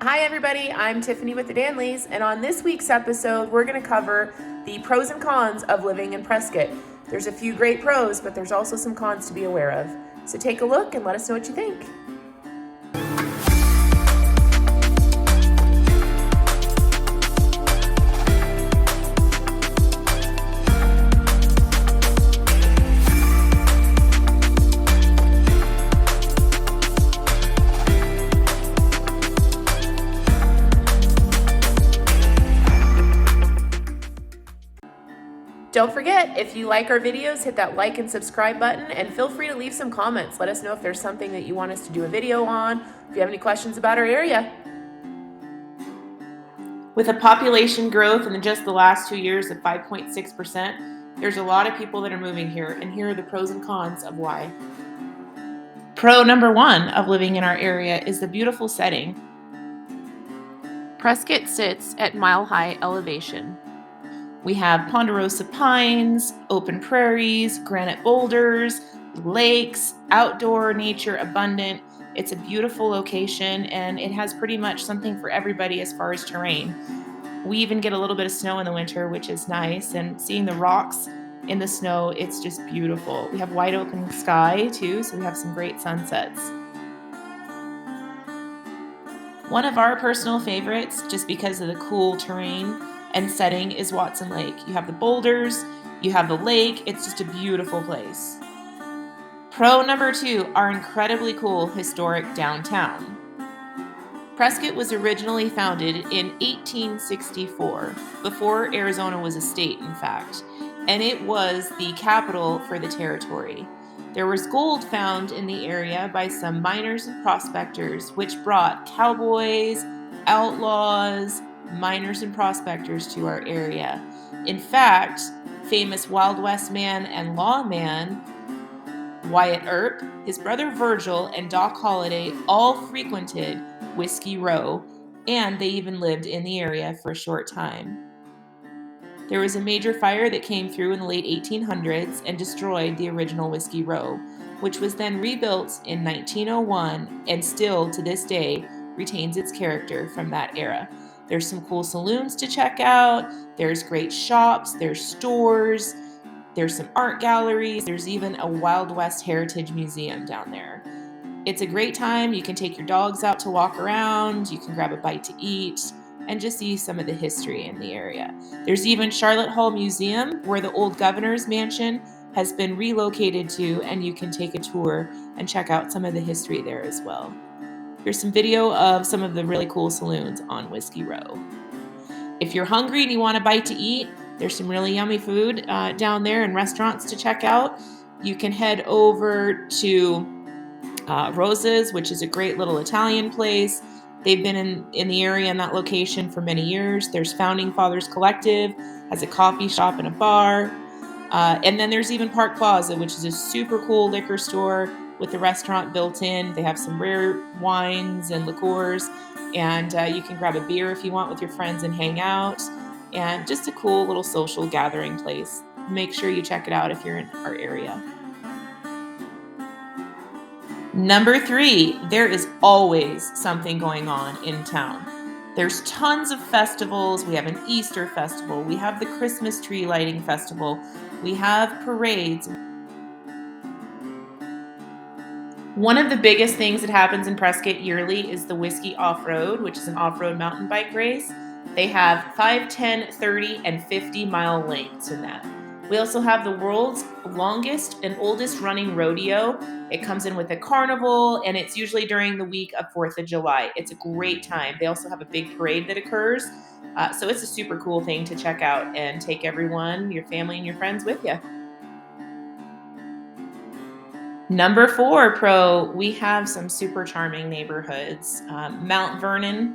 Hi everybody, I'm Tiffany with the Danleys, and on this week's episode, we're going to cover the pros and cons of living in Prescott. There's a few great pros, but there's also some cons to be aware of. So take a look and let us know what you think. Don't forget, if you like our videos, hit that like and subscribe button, and feel free to leave some comments. Let us know if there's something that you want us to do a video on, if you have any questions about our area. With a population growth in just the last 2 years of 5.6%, there's a lot of people that are moving here, and here are the pros and cons of why. Pro number one of living in our area is the beautiful setting. Prescott sits at mile-high elevation. We have ponderosa pines, open prairies, granite boulders, lakes, outdoor nature abundant. It's a beautiful location, and it has pretty much something for everybody as far as terrain. We even get a little bit of snow in the winter, which is nice, and seeing the rocks in the snow, it's just beautiful. We have wide open sky too, so we have some great sunsets. One of our personal favorites, just because of the cool terrain and setting, is Watson Lake. You have the boulders, you have the lake, it's just a beautiful place. Pro number two, our incredibly cool historic downtown. Prescott was originally founded in 1864, before Arizona was a state, in fact, and it was the capital for the territory. There was gold found in the area by some miners and prospectors, which brought cowboys, outlaws, miners and prospectors to our area. In fact, famous Wild West man and lawman Wyatt Earp, his brother Virgil, and Doc Holliday all frequented Whiskey Row, and they even lived in the area for a short time. There was a major fire that came through in the late 1800s and destroyed the original Whiskey Row, which was then rebuilt in 1901 and still to this day retains its character from that era. There's some cool saloons to check out, there's great shops, there's stores, there's some art galleries, there's even a Wild West Heritage Museum down there. It's a great time. You can take your dogs out to walk around, you can grab a bite to eat, and just see some of the history in the area. There's even Charlotte Hall Museum, where the old governor's mansion has been relocated to, and you can take a tour and check out some of the history there as well. Here's some video of some of the really cool saloons on Whiskey Row. If you're hungry and you want a bite to eat, there's some really yummy food down there and restaurants to check out. You can head over to Rosa's, which is a great little Italian place. They've been in the area in that location for many years. There's Founding Fathers Collective, has a coffee shop and a bar. And then there's even Park Plaza, which is a super cool liquor store with the restaurant built in. They have some rare wines and liqueurs, and you can grab a beer if you want with your friends and hang out. And just a cool little social gathering place. Make sure you check it out if you're in our area. Number three, there is always something going on in town. There's tons of festivals. We have an Easter festival. We have the Christmas tree lighting festival. We have parades. One of the biggest things that happens in Prescott yearly is the Whiskey Off-Road, which is an off-road mountain bike race. They have 5, 10, 30, and 50-mile lengths in that. We also have the world's longest and oldest running rodeo. It comes in with a carnival, and it's usually during the week of 4th of July. It's a great time. They also have a big parade that occurs. So it's a super cool thing to check out and take everyone, your family, and your friends with you. Number four, pro, we have some super charming neighborhoods. Mount Vernon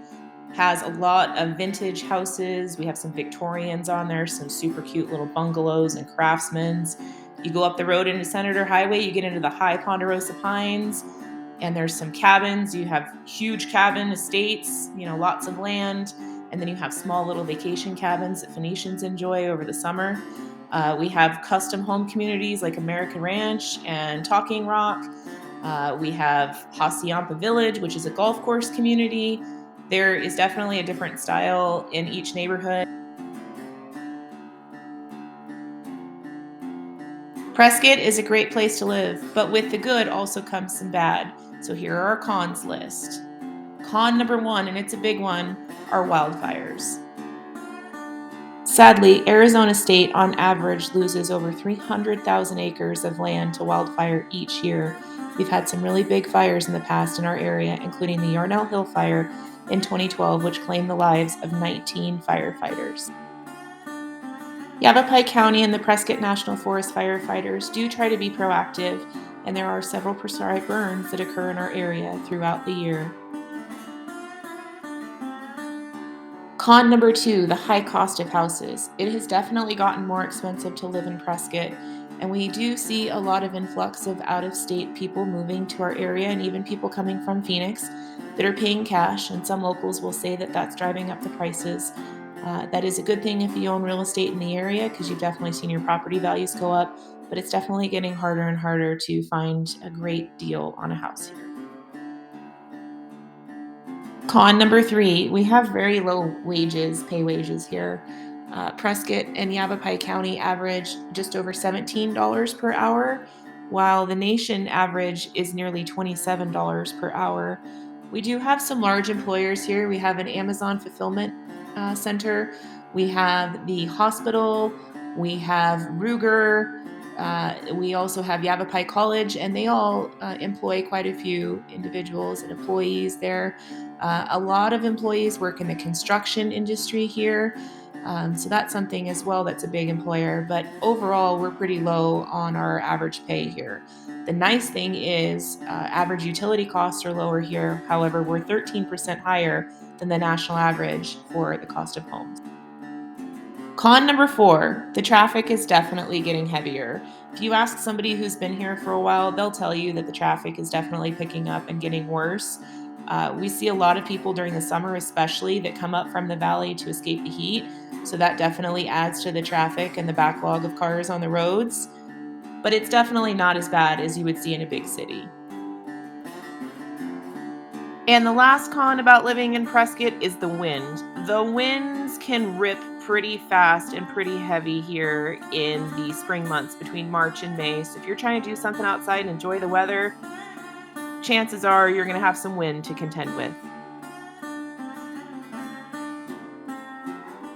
has a lot of vintage houses. We have some Victorians on there, some super cute little bungalows and craftsmans. You go up the road into Senator Highway, you get into the high ponderosa pines, and there's some cabins. You have huge cabin estates, lots of land, and then you have small little vacation cabins that Phoenicians enjoy over the summer. We have custom home communities like American Ranch and Talking Rock. We have Hacienda Village, which is a golf course community. There is definitely a different style in each neighborhood. Prescott is a great place to live, but with the good also comes some bad. So here are our cons list. Con number 1, and it's a big one, are wildfires. Sadly, Arizona State on average loses over 300,000 acres of land to wildfire each year. We've had some really big fires in the past in our area, including the Yarnell Hill Fire in 2012, which claimed the lives of 19 firefighters. Yavapai County and the Prescott National Forest firefighters do try to be proactive, and there are several prescribed burns that occur in our area throughout the year. Con number 2, the high cost of houses. It has definitely gotten more expensive to live in Prescott, and we do see a lot of influx of out-of-state people moving to our area, and even people coming from Phoenix that are paying cash, and some locals will say that that's driving up the prices. That is a good thing if you own real estate in the area, because you've definitely seen your property values go up, but it's definitely getting harder and harder to find a great deal on a house here. Con number 3, we have very low pay wages here. Prescott and Yavapai County average just over $17 per hour, while the nation average is nearly $27 per hour. We do have some large employers here. We have an Amazon fulfillment center, we have the hospital, we have Ruger, we also have Yavapai College, and they all employ quite a few individuals and employees there. A lot of employees work in the construction industry here. So that's something as well that's a big employer. But overall, we're pretty low on our average pay here. The nice thing is average utility costs are lower here. However, we're 13% higher than the national average for the cost of homes. Con number 4, the traffic is definitely getting heavier. If you ask somebody who's been here for a while, they'll tell you that the traffic is definitely picking up and getting worse. We see a lot of people during the summer, especially, that come up from the valley to escape the heat. So that definitely adds to the traffic and the backlog of cars on the roads. But it's definitely not as bad as you would see in a big city. And the last con about living in Prescott is the wind. The winds can rip pretty fast and pretty heavy here in the spring months between March and May. So if you're trying to do something outside and enjoy the weather, chances are you're going to have some wind to contend with.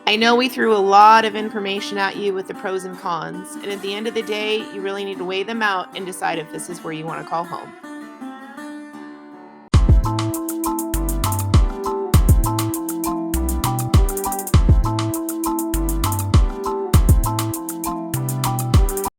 I know we threw a lot of information at you with the pros and cons, and at the end of the day, you really need to weigh them out and decide if this is where you want to call home.